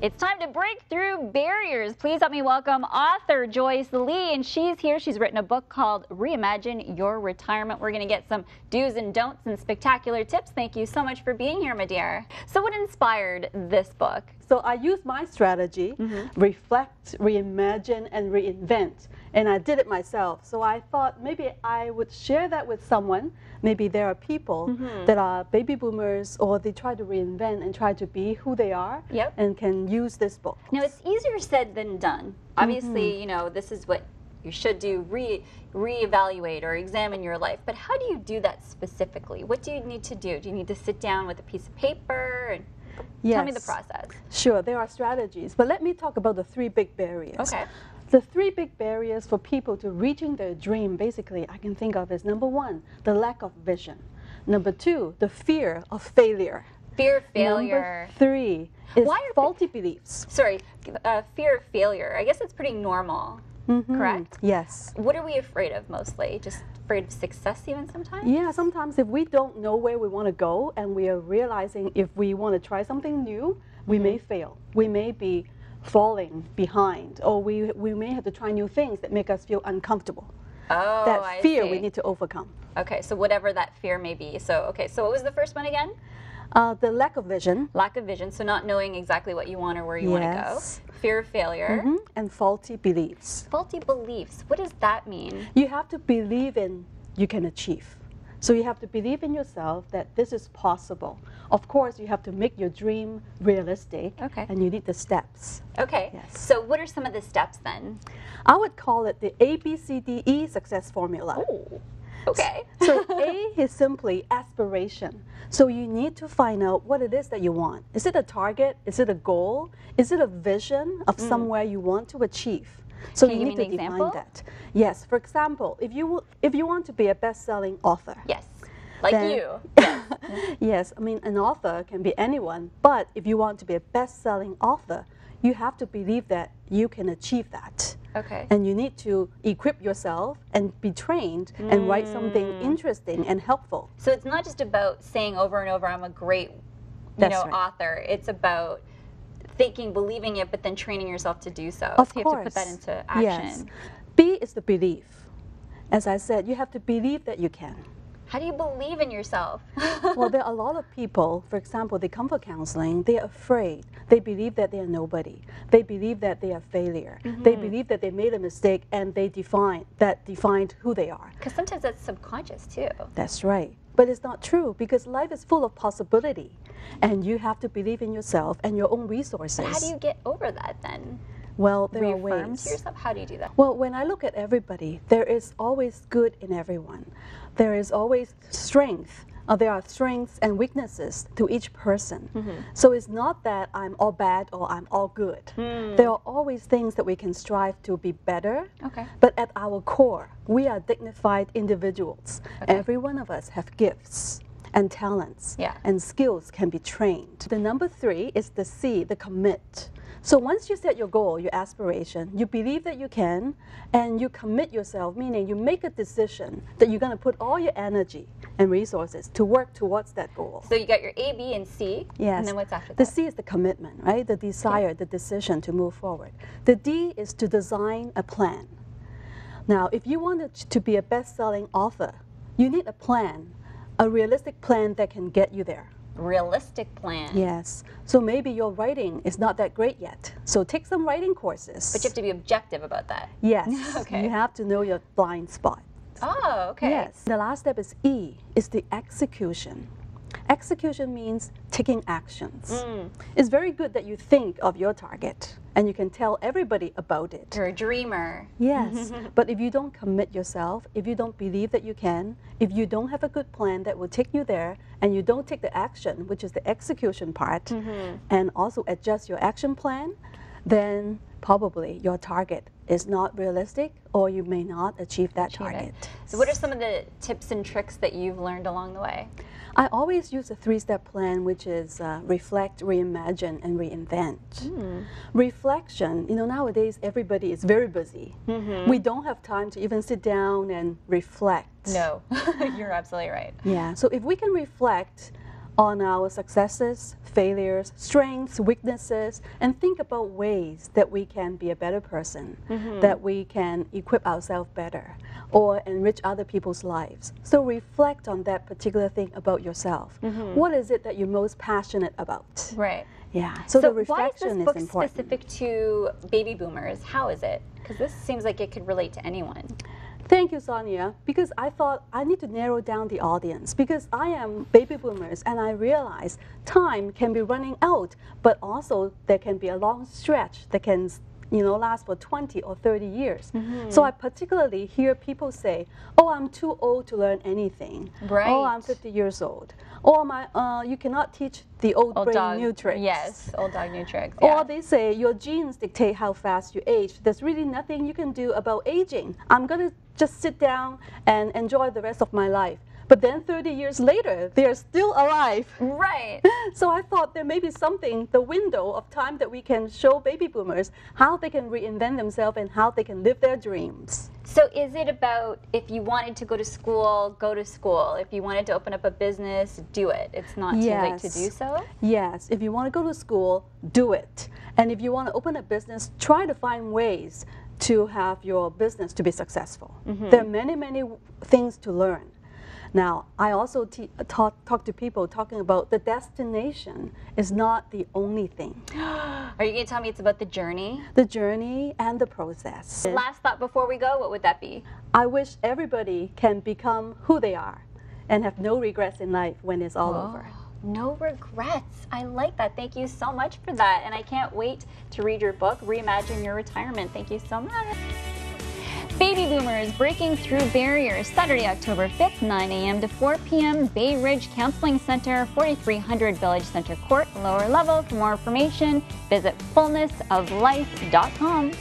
It's time to break through barriers. Please help me welcome author Joyce Lee, and she's here. She's written a book called Reimagine Your Retirement. We're going to get some do's and don'ts and spectacular tips. Thank you so much for being here, my dear. So what inspired this book? So I used my strategy, reflect, reimagine, and reinvent. And I did it myself. So I thought maybe I would share that with someone. Maybe there are people that are baby boomers, or they try to reinvent and try to be who they are and can use this book. Now, it's easier said than done. Obviously, you know, this is what you should do, reevaluate or examine your life. But how do you do that specifically? What do you need to do? Do you need to sit down with a piece of paper and tell me the process? Sure, there are strategies. But let me talk about the 3 big barriers. Okay. The 3 big barriers for people to reaching their dream, basically, I can think of as number 1, the lack of vision. Number 2, the fear of failure. Fear of failure. Number 3 is faulty beliefs. Sorry, fear of failure. I guess it's pretty normal, correct? Yes. What are we afraid of mostly? Just afraid of success even sometimes? Yeah, sometimes if we don't know where we want to go and we are realizing if we want to try something new, we may fail. We may be falling behind, or we may have to try new things that make us feel uncomfortable. Oh, that fear we need to overcome. Okay, so whatever that fear may be. So, okay, so what was the first one again? The lack of vision. Lack of vision, so not knowing exactly what you want or where you want to go. Fear of failure. And faulty beliefs. Faulty beliefs, what does that mean? You have to believe in you can achieve. So you have to believe in yourself that this is possible. Of course, you have to make your dream realistic, and you need the steps. Okay, so what are some of the steps then? I would call it the ABCDE success formula. Oh, okay. So A is simply aspiration. So you need to find out what it is that you want. Is it a target? Is it a goal? Is it a vision of somewhere you want to achieve? So you need to define that. Yes. For example, if you want to be a best-selling author. Yes. Like you. Yes. I mean, an author can be anyone. But if you want to be a best-selling author, you have to believe that you can achieve that. Okay. And you need to equip yourself and be trained and write something interesting and helpful. So it's not just about saying over and over, I'm a great, author. It's about thinking, believing it, but then training yourself to do so. Of so you course. have to put that into action. Yes. B is the belief. As I said, you have to believe that you can. How do you believe in yourself? Well, there are a lot of people, for example, they come for counseling, they are afraid. They believe that they are nobody. They believe that they are failure. They believe that they made a mistake and they defined who they are. Because sometimes that's subconscious too. That's right. But it's not true, because life is full of possibility. And you have to believe in yourself and your own resources. But how do you get over that then? Well, there are ways. Reaffirm to yourself? How do you do that? Well, when I look at everybody, there is always good in everyone. There is always strength. There are strengths and weaknesses to each person. So it's not that I'm all bad or I'm all good. There are always things that we can strive to be better. But at our core, we are dignified individuals. Every one of us have gifts and talents, and skills can be trained. The number 3 is the C, the commit. So once you set your goal, your aspiration, you believe that you can, and you commit yourself, meaning you make a decision that you're going to put all your energy and resources to work towards that goal. So you got your A, B, and C, and then what's after that? The C is the commitment, right? The desire, the decision to move forward. The D is to design a plan. Now, if you wanted to be a best-selling author, you need a plan, a realistic plan that can get you there. Realistic plan. Yes. So maybe your writing is not that great yet. So take some writing courses. But you have to be objective about that. Yes. You have to know your blind spot. Oh, okay. Yes. The last step is E, is the execution. Execution means taking actions. It's very good that you think of your target and you can tell everybody about it. You're a dreamer. Yes, but if you don't commit yourself, if you don't believe that you can, if you don't have a good plan that will take you there, and you don't take the action, which is the execution part, and also adjust your action plan, then probably your target is not realistic, or you may not achieve that target. So what are some of the tips and tricks that you've learned along the way? I always use a 3-step plan, which is reflect, reimagine, and reinvent. Reflection, nowadays everybody is very busy. We don't have time to even sit down and reflect. No, you're absolutely right. Yeah, so if we can reflect on our successes, failures, strengths, weaknesses, and think about ways that we can be a better person, that we can equip ourselves better, or enrich other people's lives. So reflect on that particular thing about yourself. What is it that you're most passionate about? Right. Yeah. So the reflection why is this book important. specific to baby boomers? How is it? Because this seems like it could relate to anyone. Thank you, Sonia, because I thought I need to narrow down the audience because I am baby boomers and I realize time can be running out, but also there can be a long stretch that can last for 20 or 30 years. So I particularly hear people say, oh, I'm too old to learn anything. Right. Oh, I'm 50 years old. Or you cannot teach the old brain dog, new tricks. Yes, old dog, new tricks. Yeah. Or they say your genes dictate how fast you age. There's really nothing you can do about aging. I'm going to just sit down and enjoy the rest of my life. But then 30 years later, they're still alive. Right. So I thought there may be something, the window of time that we can show baby boomers how they can reinvent themselves and how they can live their dreams. So is it about if you wanted to go to school, go to school. If you wanted to open up a business, do it. It's not too late to do so? Yes. If you want to go to school, do it. And if you want to open a business, try to find ways to have your business to be successful. There are many, many things to learn. Now, I also talk to people talking about the destination is not the only thing. Are you going to tell me it's about the journey? The journey and the process. Last thought before we go, what would that be? I wish everybody can become who they are and have no regrets in life when it's all over. No regrets. I like that. Thank you so much for that. And I can't wait to read your book, Reimagine Your Retirement. Thank you so much. Baby Boomers Breaking Through Barriers, Saturday, October 5th, 9 a.m. to 4 p.m., Bay Ridge Counseling Center, 4300 Village Center Court, lower level. For more information, visit fullnessoflife.com.